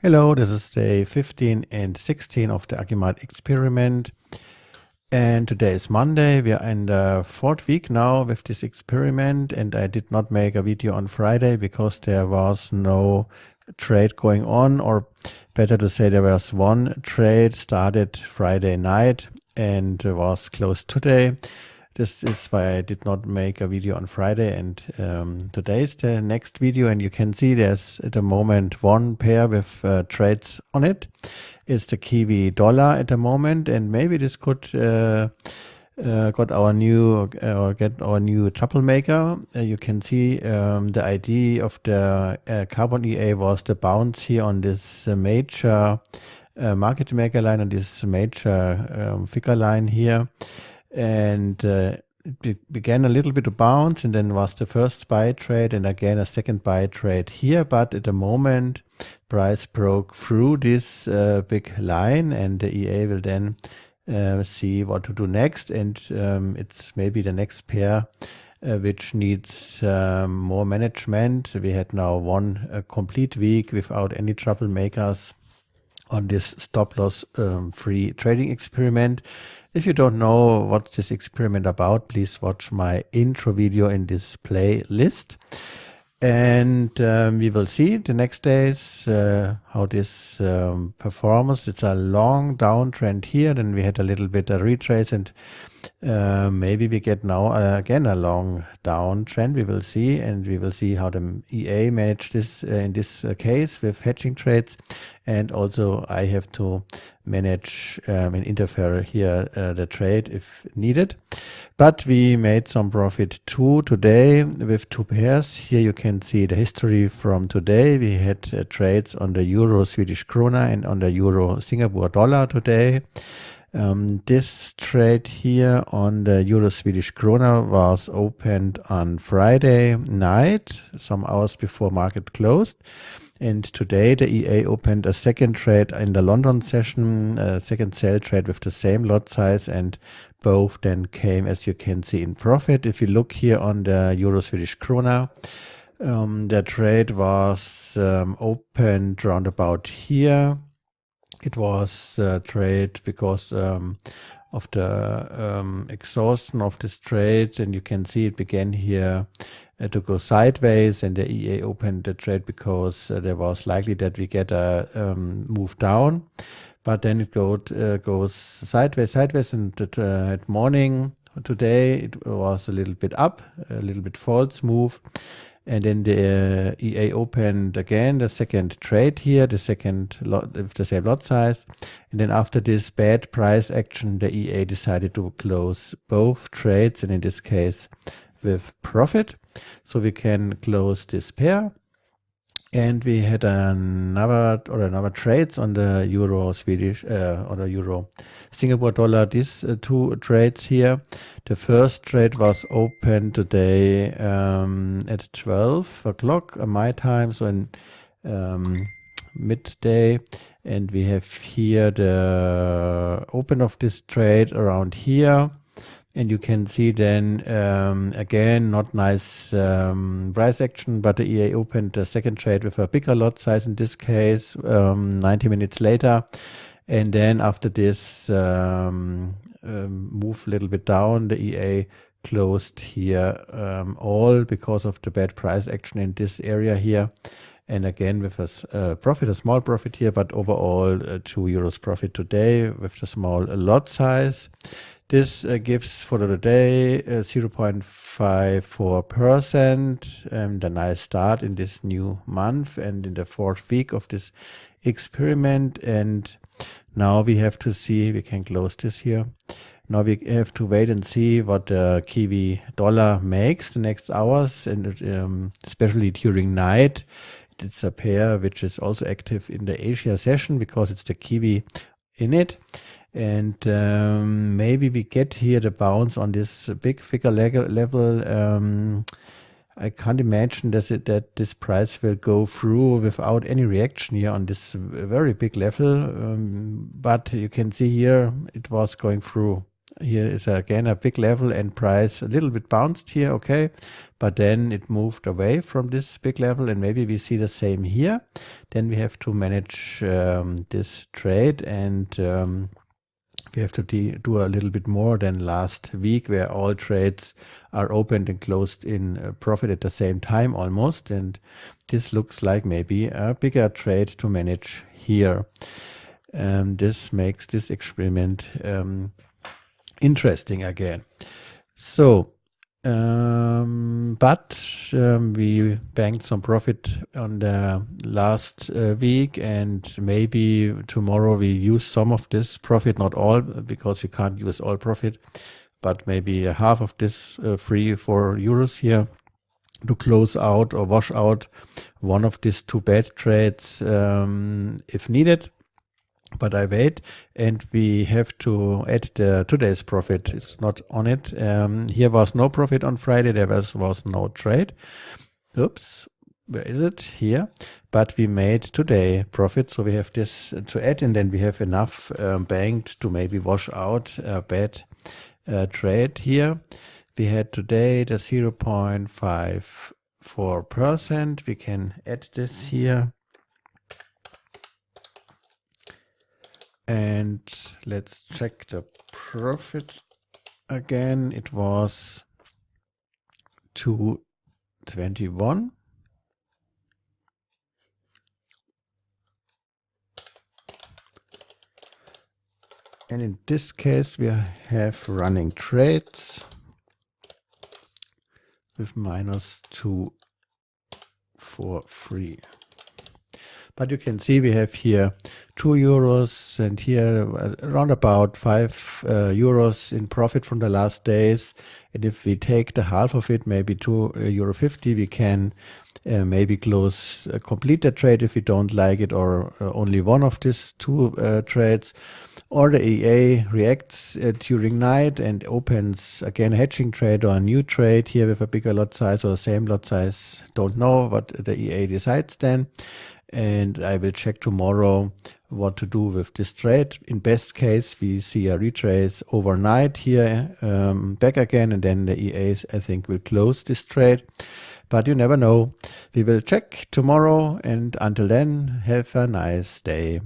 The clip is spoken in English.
Hello, this is day 15 and 16 of the Agimat experiment. And today is Monday. We are in the fourth week now with this experiment, and I did not make a video on Friday because there was no trade going on, or better to say there was one trade started Friday night and was closed today. This is why I did not make a video on Friday, and today is the next video, and you can see there's at the moment one pair with trades on it. It's the Kiwi dollar at the moment, and maybe this could get our new troublemaker. You can see the ID of the carbon EA was the bounce here on this major market maker line, on this major figure line here. And it began a little bit to bounce, and then was the first buy trade, and again a second buy trade here. But at the moment, price broke through this big line, and the EA will then see what to do next. And it's maybe the next pair which needs more management. We had now one complete week without any troublemakers on this stop loss free trading experiment. If you don't know what's this experiment about, please watch my intro video in this playlist. And we will see the next days how this performs. It's a long downtrend here, then we had a little bit of retrace, and maybe we get now again a long downtrend. We will see, and we will see how the EA managed this in this case with hedging trades, and also I have to manage and interfere here the trade if needed. But we made some profit too today with two pairs. Here you can see the history from today. We had trades on the Euro Swedish krona and on the Euro Singapore dollar today. This trade here on the Euro Swedish krona was opened on Friday night, some hours before market closed. And today the EA opened a second trade in the London session, a second sell trade with the same lot size, and both then came, as you can see, in profit. If you look here on the Euro Swedish krona, the trade was opened round about here. It was trade because of the exhaustion of this trade, and you can see it began here to go sideways, and the EA opened the trade because there was likely that we get a move down, but then it goes sideways, and at morning today it was a little bit up, a little bit false move. And then the EA opened again the second trade here, the second lot with the same lot size. And then after this bad price action, the EA decided to close both trades, and in this case with profit. So we can close this pair. And we had another trades on the Euro Swedish, on the Euro Singapore dollar, these two trades here. The first trade was open today at 12 o'clock my time, so in midday. And we have here the open of this trade around here. And you can see then, again, not nice price action, but the EA opened the second trade with a bigger lot size in this case, 90 minutes later. And then after this move a little bit down, the EA closed here all because of the bad price action in this area here. And again with a profit, a small profit here, but overall 2 euros profit today with the small lot size. This gives for the day 0.54%, and a nice start in this new month and in the fourth week of this experiment. And now we have to see, we can close this here. Now we have to wait and see what the Kiwi dollar makes the next hours, and especially during night. It's a pair which is also active in the Asia session because it's the Kiwi in it. And maybe we get here the bounce on this big figure level. I can't imagine that this price will go through without any reaction here on this very big level. But you can see here it was going through Here is again a big level and price a little bit bounced here, okay, but then it moved away from this big level, and maybe we see the same here. Then we have to manage this trade, and we have to do a little bit more than last week, where all trades are opened and closed in profit at the same time almost, and this looks like maybe a bigger trade to manage here. This makes this experiment interesting again. So, but we banked some profit on the last week, and maybe tomorrow we use some of this profit, not all, because we can't use all profit, but maybe half of this free for euros here to close out or wash out one of these two bad trades if needed. But I wait, and we have to add the today's profit. It's not on it. Here was no profit on Friday. There was no trade. Oops, where is it? Here. But we made today profit, so we have this to add, and then we have enough banked to maybe wash out a bad trade here. We had today the 0.54%. We can add this here. And let's check the profit again. It was 221. And in this case, we have running trades with -2 for free. But you can see we have here 2 euros and here around about 5 euros in profit from the last days. And if we take the half of it, maybe €2.50, we can maybe complete the trade if we don't like it, or only one of these two trades. Or the EA reacts during night and opens again a hedging trade or a new trade here with a bigger lot size or the same lot size. Don't know what the EA decides then. And I will check tomorrow what to do with this trade. In best case, we see a retrace overnight here, back again, and then the EAs, I think, will close this trade. But you never know. We will check tomorrow, and until then, have a nice day.